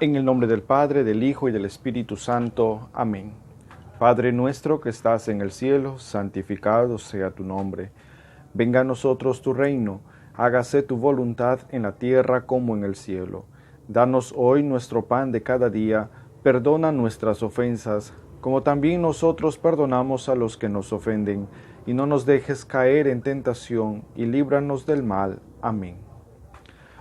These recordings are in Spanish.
En el nombre del Padre, del Hijo y del Espíritu Santo. Amén. Padre nuestro que estás en el cielo, santificado sea tu nombre. Venga a nosotros tu reino, hágase tu voluntad en la tierra como en el cielo. Danos hoy nuestro pan de cada día, perdona nuestras ofensas, como también nosotros perdonamos a los que nos ofenden, y no nos dejes caer en tentación, y líbranos del mal. Amén.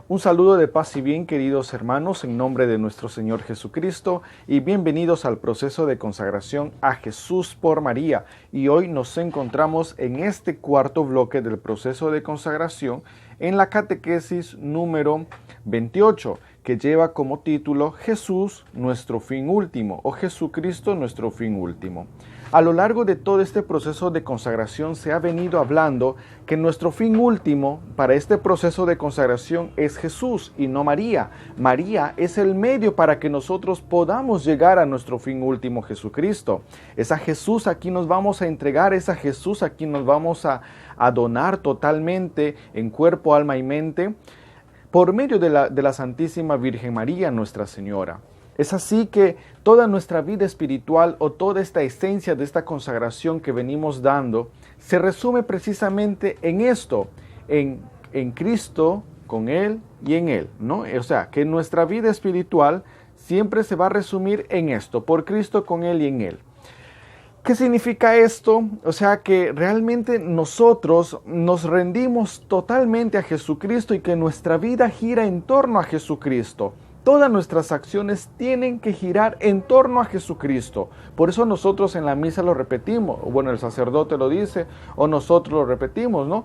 Un saludo de paz y bien, queridos hermanos, en nombre de nuestro Señor Jesucristo, y bienvenidos al proceso de consagración a Jesús por María. Y hoy nos encontramos en este cuarto bloque del proceso de consagración en la catequesis número 28, que lleva como título Jesús, nuestro fin último, o Jesucristo, nuestro fin último. A lo largo de todo este proceso de consagración se ha venido hablando que nuestro fin último para este proceso de consagración es Jesús y no María. María es el medio para que nosotros podamos llegar a nuestro fin último, Jesucristo. Es a Jesús a quien nos vamos a entregar, es a Jesús a quien nos vamos a donar totalmente en cuerpo, alma y mente por medio de la Santísima Virgen María, Nuestra Señora. Es así que toda nuestra vida espiritual o toda esta esencia de esta consagración que venimos dando se resume precisamente en esto, en Cristo, con Él y en Él, ¿no? O sea, que nuestra vida espiritual siempre se va a resumir en esto, por Cristo, con Él y en Él. ¿Qué significa esto? O sea, que realmente nosotros nos rendimos totalmente a Jesucristo y que nuestra vida gira en torno a Jesucristo. Todas nuestras acciones tienen que girar en torno a Jesucristo. Por eso nosotros en la misa lo repetimos. Bueno, el sacerdote lo dice o nosotros lo repetimos, ¿no?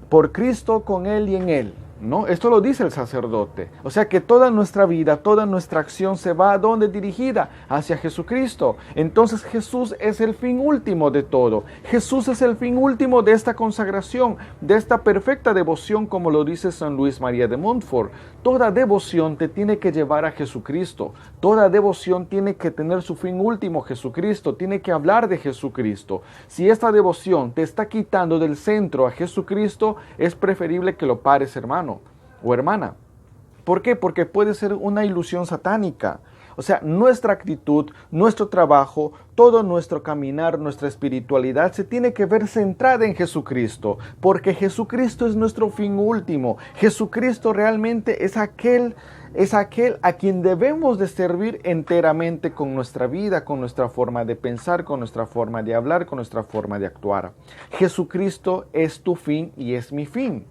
Por Cristo, con Él y en Él, ¿no? Esto lo dice el sacerdote. O sea que toda nuestra vida, toda nuestra acción se va ¿a dónde dirigida? Hacia Jesucristo. Entonces Jesús es el fin último de todo. Jesús es el fin último de esta consagración, de esta perfecta devoción, como lo dice San Luis María de Montfort. Toda devoción te tiene que llevar a Jesucristo. Toda devoción tiene que tener su fin último, Jesucristo. Tiene que hablar de Jesucristo. Si esta devoción te está quitando del centro a Jesucristo, es preferible que lo pares, hermano o hermana. ¿Por qué? Porque puede ser una ilusión satánica. O sea, nuestra actitud, nuestro trabajo, todo nuestro caminar, nuestra espiritualidad se tiene que ver centrada en Jesucristo, porque Jesucristo es nuestro fin último. Jesucristo realmente es aquel a quien debemos de servir enteramente con nuestra vida, con nuestra forma de pensar, con nuestra forma de hablar, con nuestra forma de actuar. Jesucristo es tu fin y es mi fin.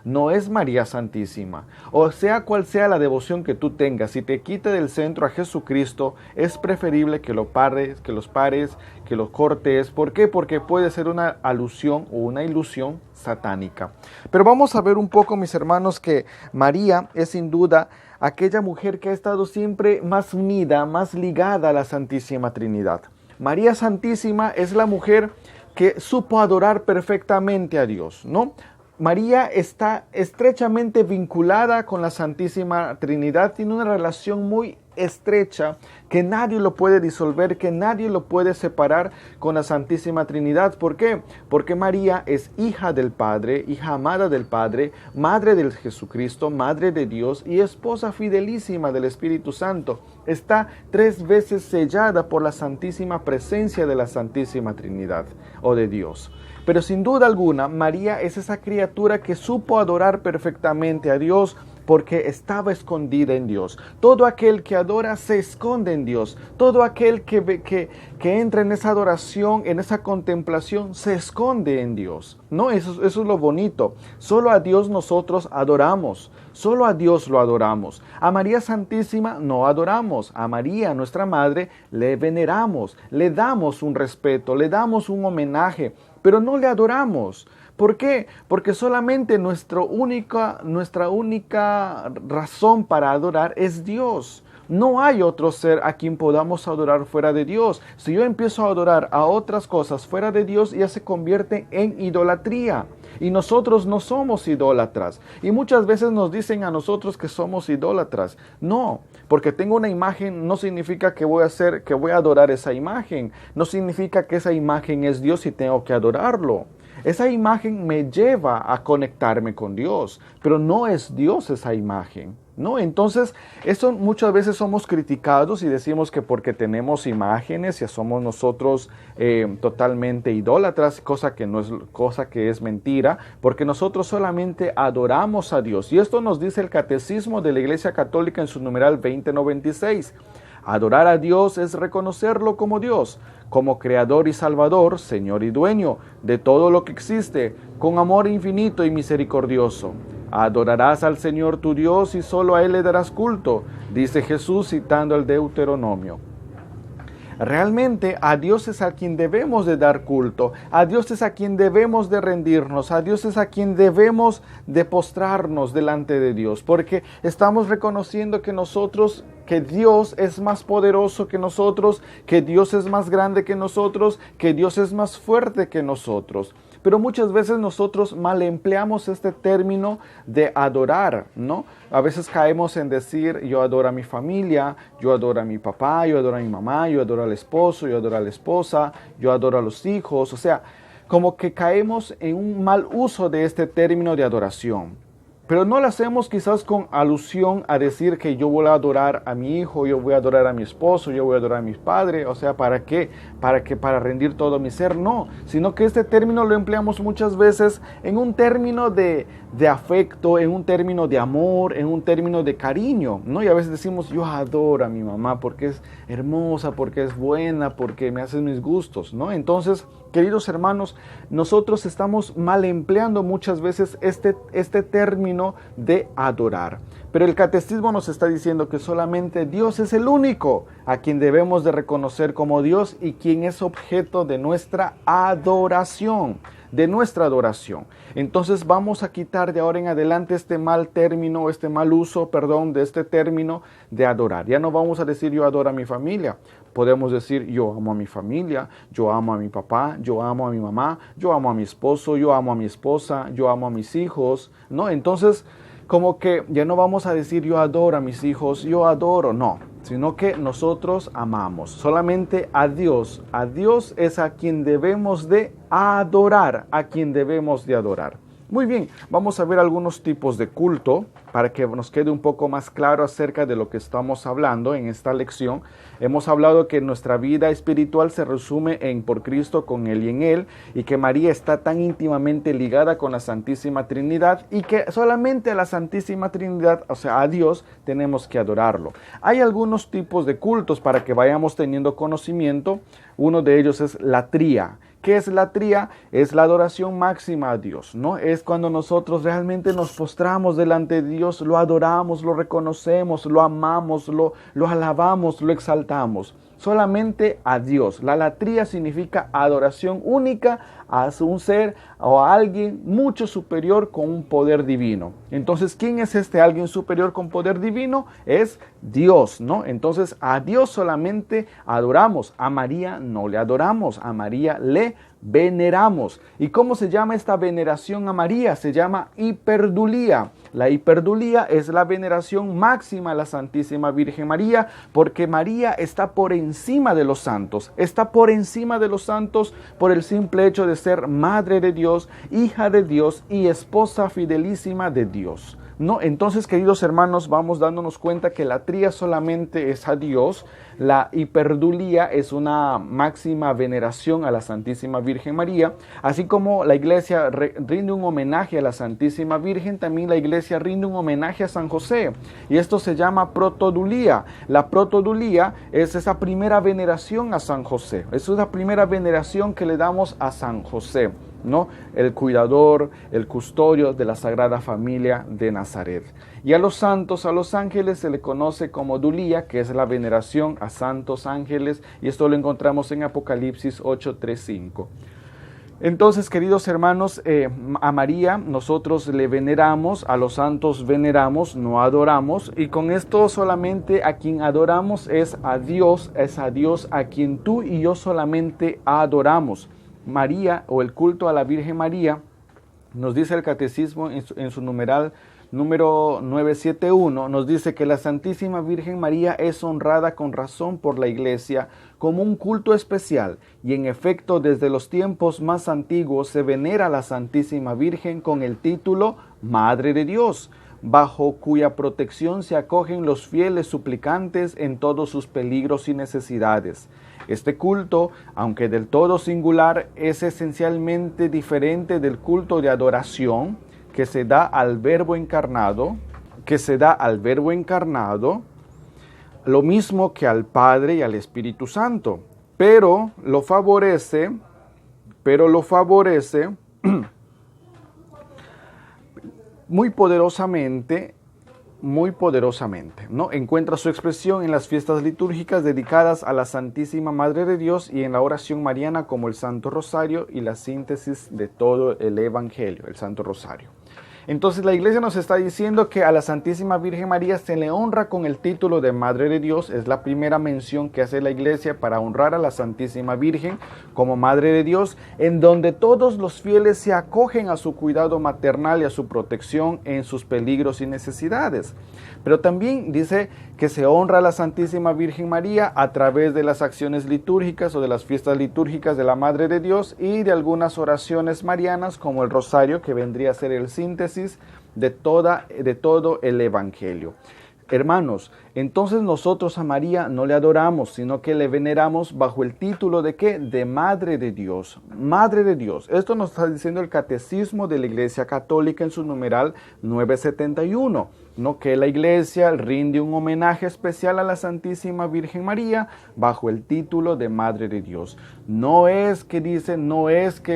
No es María Santísima. O sea cual sea la devoción que tú tengas, si te quita del centro a Jesucristo, es preferible que los pares, que los cortes. ¿Por qué? Porque puede ser una alusión o una ilusión satánica. Pero vamos a ver un poco, mis hermanos, que María es sin duda aquella mujer que ha estado siempre más unida, más ligada a la Santísima Trinidad. María Santísima es la mujer que supo adorar perfectamente a Dios, ¿no? María está estrechamente vinculada con la Santísima Trinidad, tiene una relación muy estrecha que nadie lo puede disolver, que nadie lo puede separar con la Santísima Trinidad. ¿Por qué? Porque María es hija del Padre, hija amada del Padre, madre de Jesucristo, madre de Dios y esposa fidelísima del Espíritu Santo. Está 3 veces sellada por la santísima presencia de la Santísima Trinidad o de Dios. Pero sin duda alguna, María es esa criatura que supo adorar perfectamente a Dios porque estaba escondida en Dios. Todo aquel que adora se esconde en Dios. Todo aquel que entra en esa adoración, en esa contemplación, se esconde en Dios. No, eso es lo bonito. Solo a Dios nosotros adoramos. Solo a Dios lo adoramos. A María Santísima no adoramos. A María, nuestra Madre, le veneramos. Le damos un respeto, le damos un homenaje, pero no le adoramos. ¿Por qué? Porque solamente nuestra única razón para adorar es Dios. No hay otro ser a quien podamos adorar fuera de Dios. Si yo empiezo a adorar a otras cosas fuera de Dios, ya se convierte en idolatría. Y nosotros no somos idólatras. Y muchas veces nos dicen a nosotros que somos idólatras. No, porque tengo una imagen no significa que voy a adorar esa imagen. No significa que esa imagen es Dios y tengo que adorarlo. esa imagen me lleva a conectarme con Dios, pero no es Dios esa imagen, ¿no? Entonces, eso muchas veces somos criticados y decimos que porque tenemos imágenes ya somos nosotros totalmente idólatras, cosa que es mentira, porque nosotros solamente adoramos a Dios. Y esto nos dice el Catecismo de la Iglesia Católica en su numeral 2096. Adorar a Dios es reconocerlo como Dios, como Creador y Salvador, Señor y Dueño de todo lo que existe, con amor infinito y misericordioso. Adorarás al Señor tu Dios y solo a Él le darás culto, dice Jesús citando el Deuteronomio. Realmente a Dios es a quien debemos de dar culto, a Dios es a quien debemos de rendirnos, a Dios es a quien debemos de postrarnos delante de Dios, porque estamos reconociendo que Dios es más poderoso que nosotros, que Dios es más grande que nosotros, que Dios es más fuerte que nosotros. Pero muchas veces nosotros mal empleamos este término de adorar, ¿no? A veces caemos en decir, yo adoro a mi familia, yo adoro a mi papá, yo adoro a mi mamá, yo adoro al esposo, yo adoro a la esposa, yo adoro a los hijos. O sea, como que caemos en un mal uso de este término de adoración. Pero no lo hacemos quizás con alusión a decir que yo voy a adorar a mi hijo, yo voy a adorar a mi esposo, yo voy a adorar a mi padre. O sea, ¿para qué? Para rendir todo mi ser. No, sino que este término lo empleamos muchas veces en un término de afecto, en un término de amor, en un término de cariño, ¿no? Y a veces decimos, yo adoro a mi mamá porque es hermosa, porque es buena, porque me hace mis gustos, ¿no? Entonces, queridos hermanos, nosotros estamos mal empleando muchas veces este término de adorar. Pero el catecismo nos está diciendo que solamente Dios es el único a quien debemos de reconocer como Dios y quien es objeto de nuestra adoración. Entonces vamos a quitar de ahora en adelante este mal uso de este término de adorar. Ya no vamos a decir yo adoro a mi familia. Podemos decir yo amo a mi familia, yo amo a mi papá, yo amo a mi mamá, yo amo a mi esposo, yo amo a mi esposa, yo amo a mis hijos, ¿no? Entonces, como que ya no vamos a decir yo adoro a mis hijos, yo adoro, no, sino que nosotros amamos solamente a Dios. A Dios es a quien debemos de adorar, a quien debemos de adorar. Muy bien, vamos a ver algunos tipos de culto para que nos quede un poco más claro acerca de lo que estamos hablando en esta lección. Hemos hablado que nuestra vida espiritual se resume en por Cristo, con Él y en Él, y que María está tan íntimamente ligada con la Santísima Trinidad y que solamente a la Santísima Trinidad, o sea, a Dios, tenemos que adorarlo. Hay algunos tipos de cultos para que vayamos teniendo conocimiento. Uno de ellos es la tría. ¿Qué es la tría? Es la adoración máxima a Dios, ¿no? Es cuando nosotros realmente nos postramos delante de Dios, lo adoramos, lo reconocemos, lo amamos, lo alabamos, lo exaltamos. Solamente a Dios. La latría significa adoración única a un ser o a alguien mucho superior con un poder divino. Entonces, ¿quién es este alguien superior con poder divino? Es Dios, ¿no? Entonces, a Dios solamente adoramos. A María no le adoramos, a María le veneramos. ¿Y cómo se llama esta veneración a María? Se llama hiperdulía. La hiperdulía es la veneración máxima a la Santísima Virgen María, porque María está por encima de los santos. Está por encima de los santos por el simple hecho de ser madre de Dios, hija de Dios y esposa fidelísima de Dios, ¿no? Entonces, queridos hermanos, vamos dándonos cuenta que la tría solamente es a Dios. La hiperdulía es una máxima veneración a la Santísima Virgen María. Así como la iglesia rinde un homenaje a la Santísima Virgen, también la iglesia rinde un homenaje a San José. Y esto se llama protodulía. La protodulía es esa primera veneración a San José. Es una primera veneración que le damos a San José, ¿no? El cuidador, el custodio de la Sagrada Familia de Nazaret. Y a los santos, a los ángeles se le conoce como dulía, que es la veneración a santos ángeles, y esto lo encontramos en Apocalipsis 8:3-5. Entonces, queridos hermanos, a María nosotros le veneramos, a los santos veneramos, no adoramos, y con esto solamente a quien adoramos es a Dios a quien tú y yo solamente adoramos. María, o el culto a la Virgen María, nos dice el catecismo en su numeral número 971, nos dice que la Santísima Virgen María es honrada con razón por la Iglesia como un culto especial, y en efecto desde los tiempos más antiguos se venera a la Santísima Virgen con el título Madre de Dios, bajo cuya protección se acogen los fieles suplicantes en todos sus peligros y necesidades. Este culto, aunque del todo singular, es esencialmente diferente del culto de adoración que se da al Verbo encarnado, lo mismo que al Padre y al Espíritu Santo, pero lo favorece muy poderosamente, ¿no? Encuentra su expresión en las fiestas litúrgicas dedicadas a la Santísima Madre de Dios y en la oración mariana como el Santo Rosario y la síntesis de todo el Evangelio, el Santo Rosario. Entonces la Iglesia nos está diciendo que a la Santísima Virgen María se le honra con el título de Madre de Dios. Es la primera mención que hace la Iglesia para honrar a la Santísima Virgen como Madre de Dios, en donde todos los fieles se acogen a su cuidado maternal y a su protección en sus peligros y necesidades. Pero también dice que se honra a la Santísima Virgen María a través de las acciones litúrgicas o de las fiestas litúrgicas de la Madre de Dios y de algunas oraciones marianas como el Rosario, que vendría a ser el síntesis de todo el Evangelio. Hermanos, entonces nosotros a María no le adoramos, sino que le veneramos bajo el título de ¿qué? De Madre de Dios. Madre de Dios. Esto nos está diciendo el Catecismo de la Iglesia Católica en su numeral 971, ¿no? Que la Iglesia rinde un homenaje especial a la Santísima Virgen María bajo el título de Madre de Dios. No es que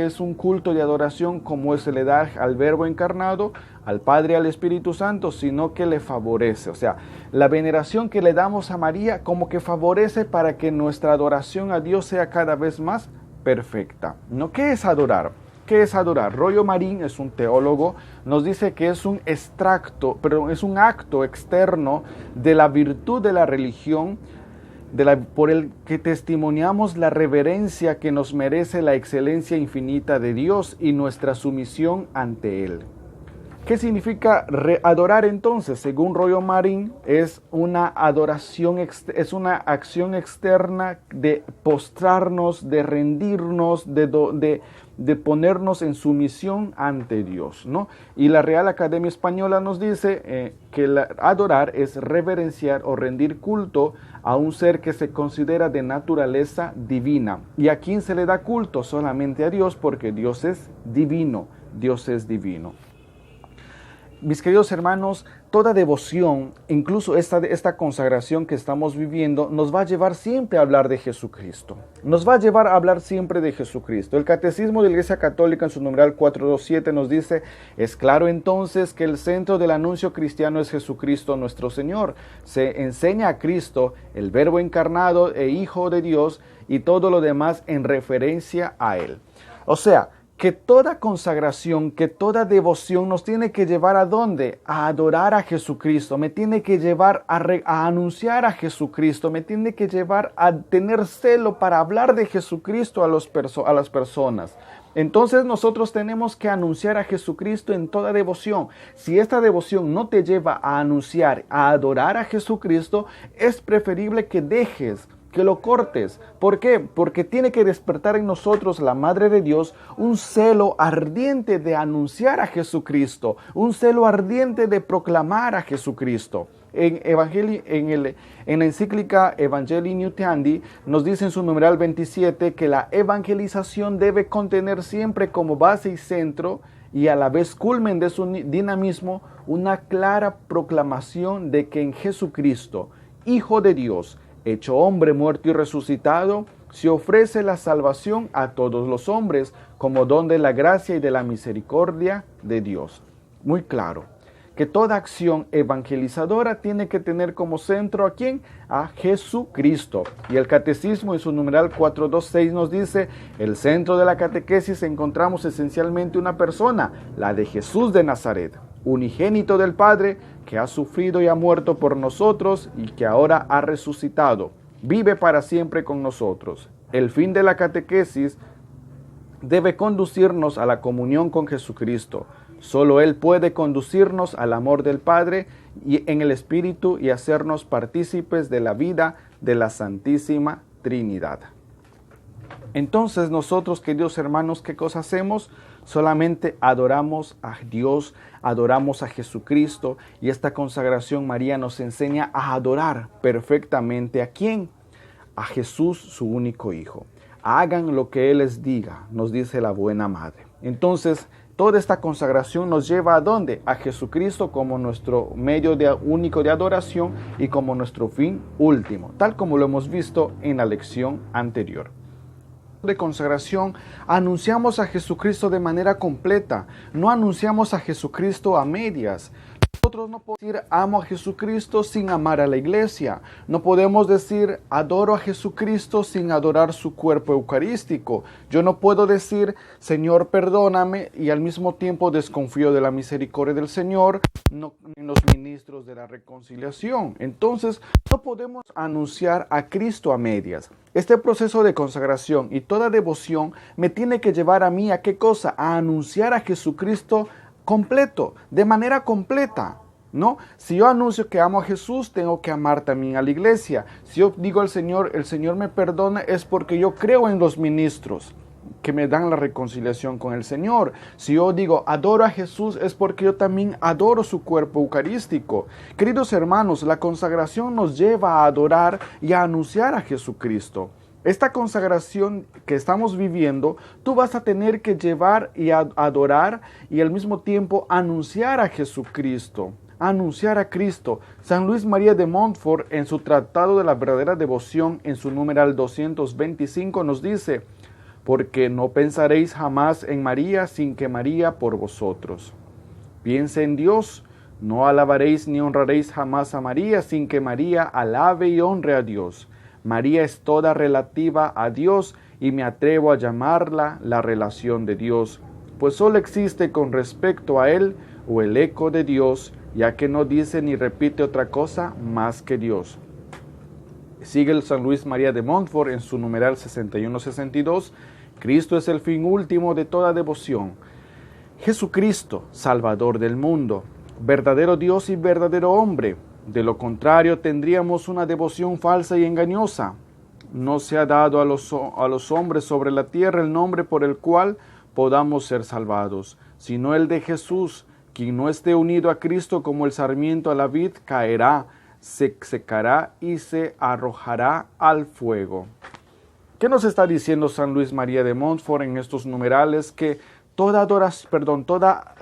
es un culto de adoración como se le da al Verbo encarnado, al Padre y al Espíritu Santo, sino que le favorece. O sea, la veneración que le damos a María como que favorece para que nuestra adoración a Dios sea cada vez más perfecta, ¿no? ¿Qué es adorar? ¿Qué es adorar? Rollo Marín es un teólogo, nos dice que es un acto externo de la virtud de la religión, por el que testimoniamos la reverencia que nos merece la excelencia infinita de Dios y nuestra sumisión ante Él. ¿Qué significa adorar entonces? Según Rollo Marín, es una adoración, es una acción externa de postrarnos, de rendirnos, de ponernos en sumisión ante Dios, ¿no? Y la Real Academia Española nos dice que adorar es reverenciar o rendir culto a un ser que se considera de naturaleza divina. ¿Y a quién se le da culto? Solamente a Dios, porque Dios es divino. Dios es divino. Mis queridos hermanos, toda devoción, incluso esta consagración que estamos viviendo, nos va a llevar siempre a hablar de Jesucristo. Nos va a llevar a hablar siempre de Jesucristo. El Catecismo de la Iglesia Católica en su numeral 427 nos dice: es claro entonces que el centro del anuncio cristiano es Jesucristo nuestro Señor. Se enseña a Cristo, el Verbo encarnado e Hijo de Dios, y todo lo demás en referencia a Él. O sea, que toda consagración, que toda devoción nos tiene que llevar ¿a dónde? A adorar a Jesucristo, me tiene que llevar a anunciar a Jesucristo, me tiene que llevar a tener celo para hablar de Jesucristo a las personas. Entonces nosotros tenemos que anunciar a Jesucristo en toda devoción. Si esta devoción no te lleva a anunciar, a adorar a Jesucristo, es preferible que dejes, que lo cortes. ¿Por qué? Porque tiene que despertar en nosotros, la Madre de Dios, un celo ardiente de anunciar a Jesucristo, un celo ardiente de proclamar a Jesucristo. En la encíclica Evangelii Nuntiandi nos dice en su numeral 27 que la evangelización debe contener siempre como base y centro y a la vez culmen de su dinamismo una clara proclamación de que en Jesucristo, Hijo de Dios, hecho hombre, muerto y resucitado, se ofrece la salvación a todos los hombres como don de la gracia y de la misericordia de Dios. Muy claro que toda acción evangelizadora tiene que tener como centro ¿a quién? A Jesucristo. Y el Catecismo en su numeral 426 nos dice: el centro de la catequesis encontramos esencialmente una persona, la de Jesús de Nazaret, unigénito del Padre, que ha sufrido y ha muerto por nosotros y que ahora ha resucitado, vive para siempre con nosotros. El fin de la catequesis debe conducirnos a la comunión con Jesucristo. Solo Él puede conducirnos al amor del Padre y en el Espíritu y hacernos partícipes de la vida de la Santísima Trinidad. Entonces nosotros, queridos hermanos, ¿qué cosa hacemos? Solamente adoramos a Dios, adoramos a Jesucristo, y esta consagración María nos enseña a adorar perfectamente ¿a quién? A Jesús, su único Hijo. Hagan lo que Él les diga, nos dice la buena Madre. Entonces, toda esta consagración nos lleva ¿a dónde? A Jesucristo como nuestro medio único de adoración y como nuestro fin último, tal como lo hemos visto en la lección anterior. De consagración anunciamos a Jesucristo de manera completa, no anunciamos a Jesucristo a medias. Nosotros no podemos decir amo a Jesucristo sin amar a la iglesia. No podemos decir adoro a Jesucristo sin adorar su cuerpo eucarístico. Yo no puedo decir Señor perdóname y al mismo tiempo desconfío de la misericordia del Señor en los ministros de la reconciliación. Entonces no podemos anunciar a Cristo a medias. Este proceso de consagración y toda devoción me tiene que llevar a mí ¿a qué cosa? A anunciar a Jesucristo completo, de manera completa, ¿no? Si yo anuncio que amo a Jesús, tengo que amar también a la iglesia. Si yo digo al Señor, el Señor me perdona, es porque yo creo en los ministros que me dan la reconciliación con el Señor. Si yo digo adoro a Jesús, es porque yo también adoro su cuerpo eucarístico. Queridos hermanos, la consagración nos lleva a adorar y a anunciar a Jesucristo. Esta consagración que estamos viviendo, tú vas a tener que llevar y adorar y al mismo tiempo anunciar a Jesucristo, anunciar a Cristo. San Luis María de Montfort, en su Tratado de la Verdadera Devoción, en su numeral 225, nos dice: porque no pensaréis jamás en María sin que María por vosotros. Piense en Dios, no alabaréis ni honraréis jamás a María sin que María alabe y honre a Dios. María es toda relativa a Dios y me atrevo a llamarla la relación de Dios, pues solo existe con respecto a Él o el eco de Dios, ya que no dice ni repite otra cosa más que Dios. Sigue el San Luis María de Montfort en su numeral 6162, Cristo es el fin último de toda devoción. Jesucristo, Salvador del mundo, verdadero Dios y verdadero hombre. De lo contrario, tendríamos una devoción falsa y engañosa. No se ha dado a los hombres sobre la tierra el nombre por el cual podamos ser salvados, sino el de Jesús. Quien no esté unido a Cristo como el sarmiento a la vid, caerá, se secará y se arrojará al fuego. ¿Qué nos está diciendo San Luis María de Montfort en estos numerales? Que toda adoración, toda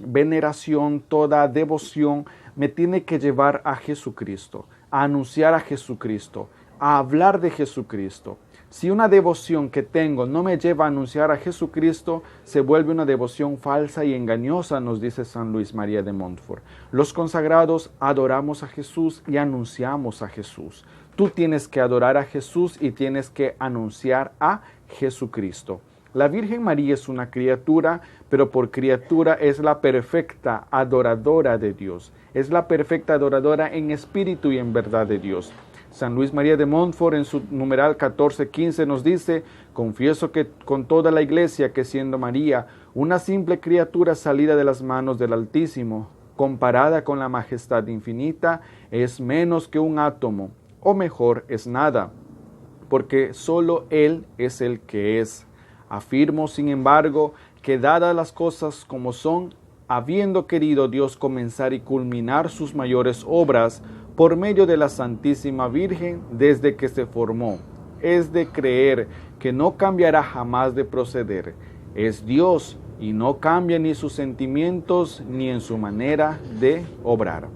veneración, toda devoción me tiene que llevar a Jesucristo, a anunciar a Jesucristo, a hablar de Jesucristo. Si una devoción que tengo no me lleva a anunciar a Jesucristo, se vuelve una devoción falsa y engañosa, nos dice San Luis María de Montfort. Los consagrados adoramos a Jesús y anunciamos a Jesús. Tú tienes que adorar a Jesús y tienes que anunciar a Jesucristo. La Virgen María es una criatura, pero por criatura es la perfecta adoradora de Dios. Es la perfecta adoradora en espíritu y en verdad de Dios. San Luis María de Montfort en su numeral 1415 nos dice: confieso que con toda la iglesia que siendo María una simple criatura salida de las manos del Altísimo, comparada con la majestad infinita, es menos que un átomo, o mejor, es nada, porque solo Él es el que es. Afirmo, sin embargo, que dadas las cosas como son, habiendo querido Dios comenzar y culminar sus mayores obras por medio de la Santísima Virgen desde que se formó, es de creer que no cambiará jamás de proceder. Es Dios y no cambia ni sus sentimientos ni en su manera de obrar.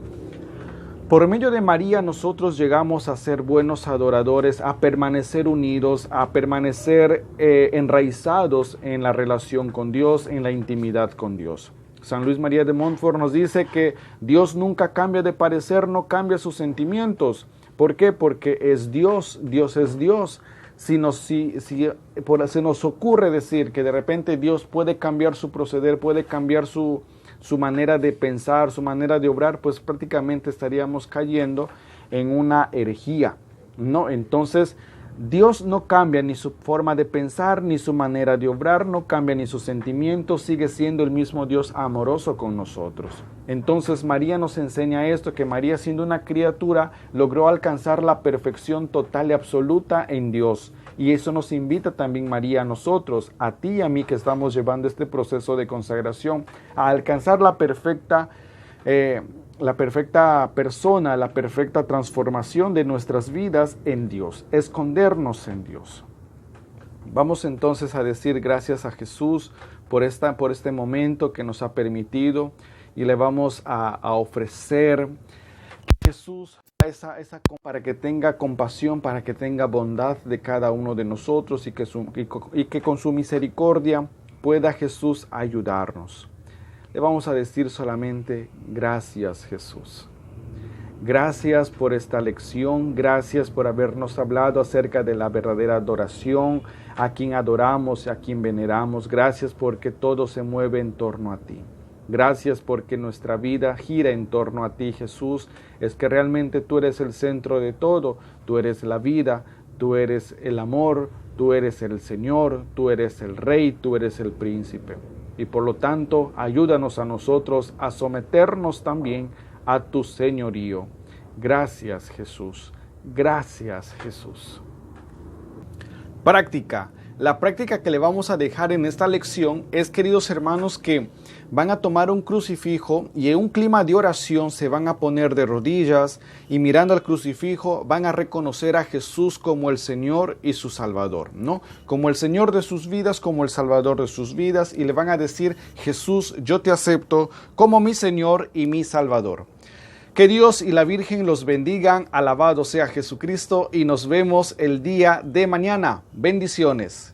Por medio de María nosotros llegamos a ser buenos adoradores, a permanecer unidos, a permanecer enraizados en la relación con Dios, en la intimidad con Dios. San Luis María de Montfort nos dice que Dios nunca cambia de parecer, no cambia sus sentimientos. ¿Por qué? Porque es Dios, Dios es Dios. Si se nos ocurre decir que de repente Dios puede cambiar su proceder, puede cambiar su manera de pensar, su manera de obrar, pues prácticamente estaríamos cayendo en una herejía, ¿no? Entonces, Dios no cambia ni su forma de pensar, ni su manera de obrar, no cambia ni sus sentimientos, sigue siendo el mismo Dios amoroso con nosotros. Entonces María nos enseña esto, que María, siendo una criatura, logró alcanzar la perfección total y absoluta en Dios. Y eso nos invita también, María, a nosotros, a ti y a mí, que estamos llevando este proceso de consagración, a alcanzar la perfecta persona, la perfecta transformación de nuestras vidas en Dios, escondernos en Dios. Vamos entonces a decir gracias a Jesús por este momento que nos ha permitido, y le vamos a ofrecer a Jesús para que tenga compasión, para que tenga bondad de cada uno de nosotros, y que con su misericordia pueda Jesús ayudarnos. Le vamos a decir solamente gracias, Jesús. Gracias por esta lección, gracias por habernos hablado acerca de la verdadera adoración, a quien adoramos y a quien veneramos. Gracias porque todo se mueve en torno a ti. Gracias porque nuestra vida gira en torno a ti, Jesús. Es que realmente tú eres el centro de todo, tú eres la vida, tú eres el amor, tú eres el Señor, tú eres el Rey, tú eres el Príncipe. Y por lo tanto, ayúdanos a nosotros a someternos también a tu señorío. Gracias, Jesús. Gracias, Jesús. Práctica. La práctica que le vamos a dejar en esta lección es, queridos hermanos, que van a tomar un crucifijo y en un clima de oración se van a poner de rodillas, y mirando al crucifijo van a reconocer a Jesús como el Señor y su Salvador, ¿no? Como el Señor de sus vidas, como el Salvador de sus vidas, y le van a decir: Jesús, yo te acepto como mi Señor y mi Salvador. Que Dios y la Virgen los bendigan, alabado sea Jesucristo, y nos vemos el día de mañana. Bendiciones.